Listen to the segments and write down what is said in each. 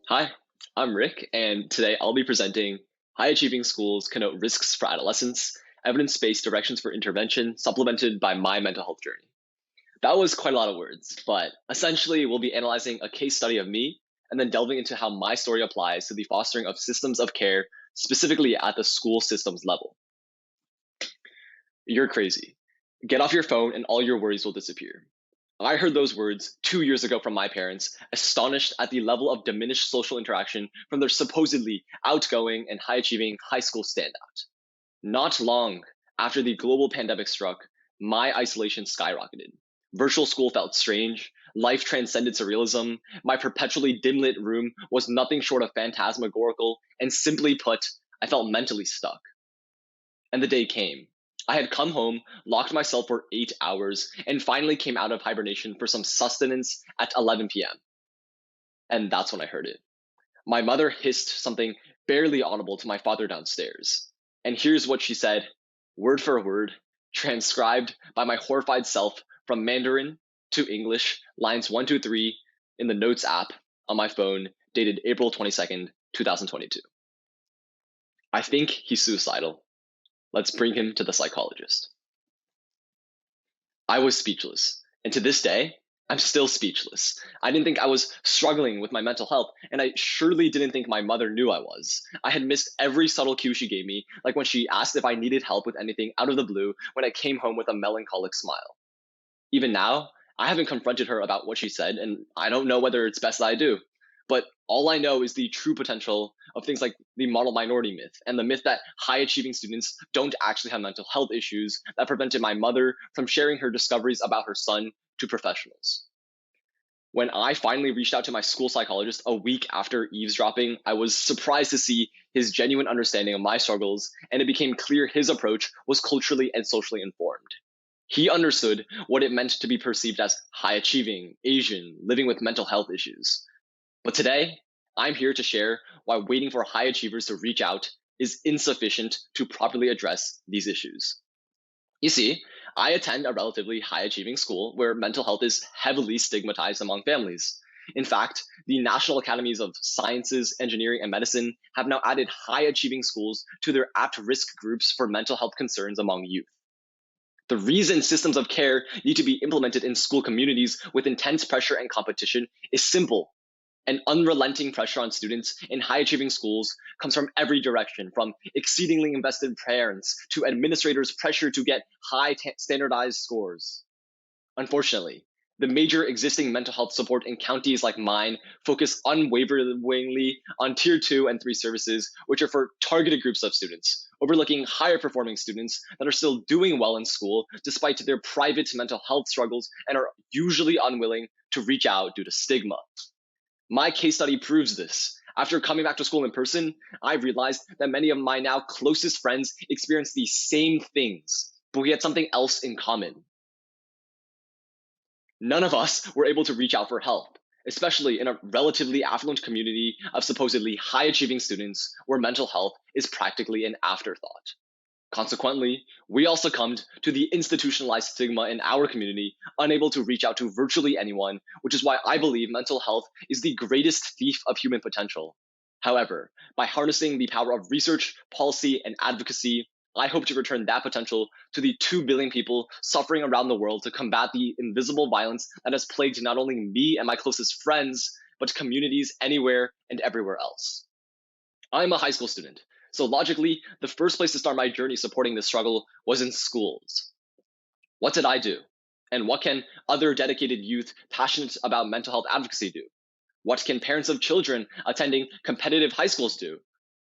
Hi, I'm Rick, and today I'll be presenting High Achieving Schools Connote Risks for Adolescents, Evidence-Based Directions for Intervention, supplemented by my mental health journey. That was quite a lot of words, but essentially we'll be analyzing a case study of me and then delving into how my story applies to the fostering of systems of care, specifically at the school systems level. You're crazy. Get off your phone and all your worries will disappear. I heard those words 2 years ago from my parents, astonished at the level of diminished social interaction from their supposedly outgoing and high achieving high school standout. Not long after the global pandemic struck, my isolation skyrocketed. Virtual school felt strange. Life transcended surrealism. My perpetually dim lit room was nothing short of phantasmagorical, and simply put, I felt mentally stuck. And the day came. I had come home, locked myself for 8 hours, and finally came out of hibernation for some sustenance at 11 p.m. And that's when I heard it. My mother hissed something barely audible to my father downstairs. And here's what she said, word for word, transcribed by my horrified self from Mandarin to English, lines 1, 2, 3 in the Notes app on my phone, dated April 22nd, 2022. I think he's suicidal. Let's bring him to the psychologist. I was speechless. And to this day, I'm still speechless. I didn't think I was struggling with my mental health, and I surely didn't think my mother knew I was. I had missed every subtle cue she gave me, like when she asked if I needed help with anything out of the blue when I came home with a melancholic smile. Even now, I haven't confronted her about what she said, and I don't know whether it's best that I do. But all I know is the true potential of things like the model minority myth and the myth that high achieving students don't actually have mental health issues that prevented my mother from sharing her discoveries about her son to professionals. When I finally reached out to my school psychologist a week after eavesdropping, I was surprised to see his genuine understanding of my struggles, and it became clear his approach was culturally and socially informed. He understood what it meant to be perceived as high achieving, Asian, living with mental health issues. But today, I'm here to share why waiting for high achievers to reach out is insufficient to properly address these issues. You see, I attend a relatively high achieving school where mental health is heavily stigmatized among families. In fact, the National Academies of Sciences, Engineering, and Medicine have now added high achieving schools to their at risk groups for mental health concerns among youth. The reason systems of care need to be implemented in school communities with intense pressure and competition is simple. An unrelenting pressure on students in high achieving schools comes from every direction, from exceedingly invested parents to administrators' pressure to get high standardized scores. Unfortunately, the major existing mental health support in counties like mine focus unwaveringly on tier 2 and 3 services, which are for targeted groups of students, overlooking higher performing students that are still doing well in school despite their private mental health struggles and are usually unwilling to reach out due to stigma. My case study proves this. After coming back to school in person, I realized that many of my now closest friends experienced the same things, but we had something else in common. None of us were able to reach out for help, especially in a relatively affluent community of supposedly high achieving students where mental health is practically an afterthought. Consequently, we all succumbed to the institutionalized stigma in our community, unable to reach out to virtually anyone, which is why I believe mental health is the greatest thief of human potential. However, by harnessing the power of research, policy, and advocacy, I hope to return that potential to the 2 billion people suffering around the world to combat the invisible violence that has plagued not only me and my closest friends, but communities anywhere and everywhere else. I'm a high school student, so logically, the first place to start my journey supporting this struggle was in schools. What did I do? And what can other dedicated youth passionate about mental health advocacy do? What can parents of children attending competitive high schools do?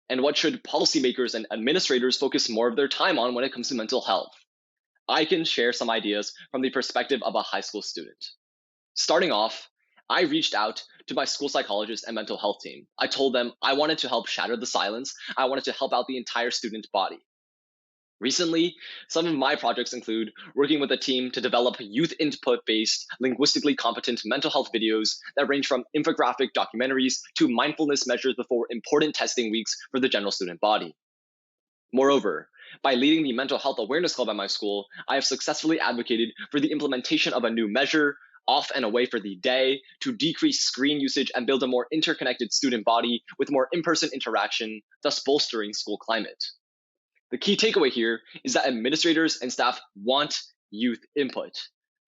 And what should policymakers and administrators focus more of their time on when it comes to mental health? I can share some ideas from the perspective of a high school student. Starting off, I reached out to my school psychologist and mental health team. I told them I wanted to help shatter the silence. I wanted to help out the entire student body. Recently, some of my projects include working with a team to develop youth input-based, linguistically competent mental health videos that range from infographic documentaries to mindfulness measures before important testing weeks for the general student body. Moreover, by leading the Mental Health Awareness Club at my school, I have successfully advocated for the implementation of a new measure, off and away for the day, to decrease screen usage and build a more interconnected student body with more in-person interaction, thus bolstering school climate. The key takeaway here is that administrators and staff want youth input.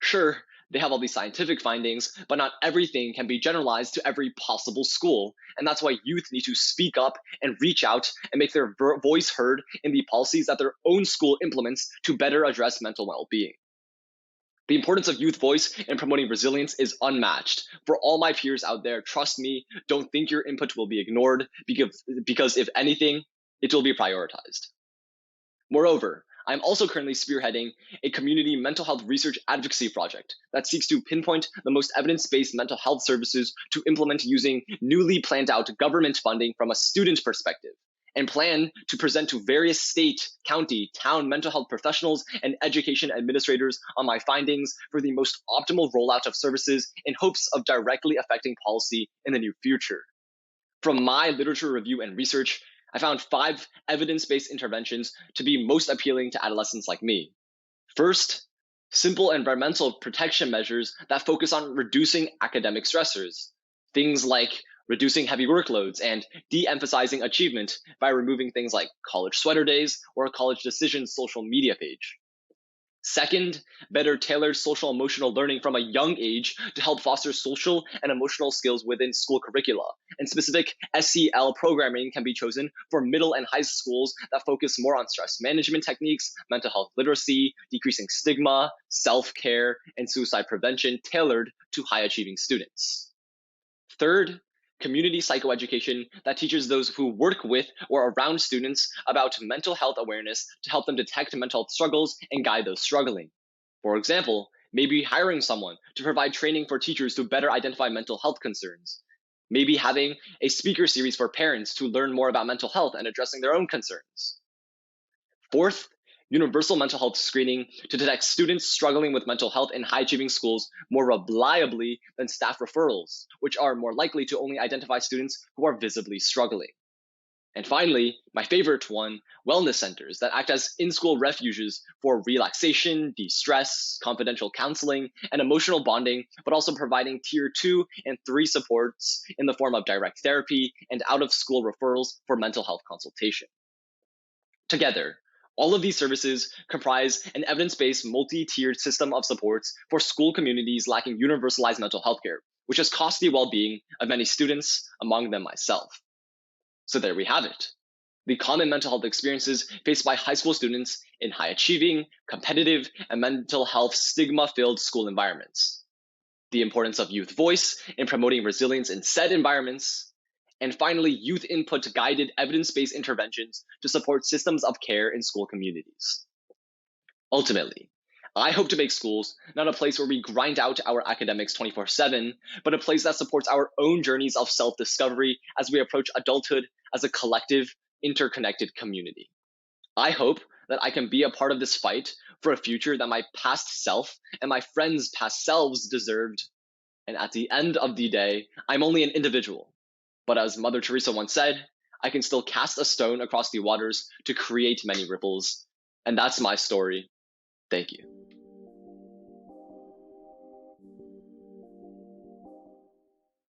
Sure, they have all these scientific findings, but not everything can be generalized to every possible school. And that's why youth need to speak up and reach out and make their voice heard in the policies that their own school implements to better address mental well-being. The importance of youth voice in promoting resilience is unmatched. For all my peers out there, trust me, don't think your input will be ignored because if anything, it will be prioritized. Moreover, I'm also currently spearheading a community mental health research advocacy project that seeks to pinpoint the most evidence-based mental health services to implement using newly planned out government funding from a student perspective, and plan to present to various state, county, town mental health professionals and education administrators on my findings for the most optimal rollout of services in hopes of directly affecting policy in the near future. From my literature review and research, I found 5 evidence-based interventions to be most appealing to adolescents like me. First, simple environmental protection measures that focus on reducing academic stressors. Things like reducing heavy workloads and de-emphasizing achievement by removing things like college sweater days or a college decisions social media page. Second, better tailored social emotional learning from a young age to help foster social and emotional skills within school curricula. And specific SEL programming can be chosen for middle and high schools that focus more on stress management techniques, mental health literacy, decreasing stigma, self-care, and suicide prevention tailored to high achieving students. Third, community psychoeducation that teaches those who work with or around students about mental health awareness to help them detect mental health struggles and guide those struggling. For example, maybe hiring someone to provide training for teachers to better identify mental health concerns. Maybe having a speaker series for parents to learn more about mental health and addressing their own concerns. Fourth, universal mental health screening to detect students struggling with mental health in high-achieving schools more reliably than staff referrals, which are more likely to only identify students who are visibly struggling. And finally, my favorite one, wellness centers that act as in-school refuges for relaxation, de-stress, confidential counseling, and emotional bonding, but also providing tier 2 and 3 supports in the form of direct therapy and out-of-school referrals for mental health consultation. Together, all of these services comprise an evidence-based multi-tiered system of supports for school communities lacking universalized mental health care, which has cost the well-being of many students, among them myself. So there we have it. The common mental health experiences faced by high school students in high-achieving, competitive, and mental health stigma-filled school environments. The importance of youth voice in promoting resilience in said environments. And finally, youth input guided evidence-based interventions to support systems of care in school communities. Ultimately, I hope to make schools not a place where we grind out our academics 24/7, but a place that supports our own journeys of self-discovery as we approach adulthood as a collective, interconnected community. I hope that I can be a part of this fight for a future that my past self and my friends' past selves deserved. And at the end of the day, I'm only an individual. But as Mother Teresa once said, I can still cast a stone across the waters to create many ripples. And that's my story. Thank you.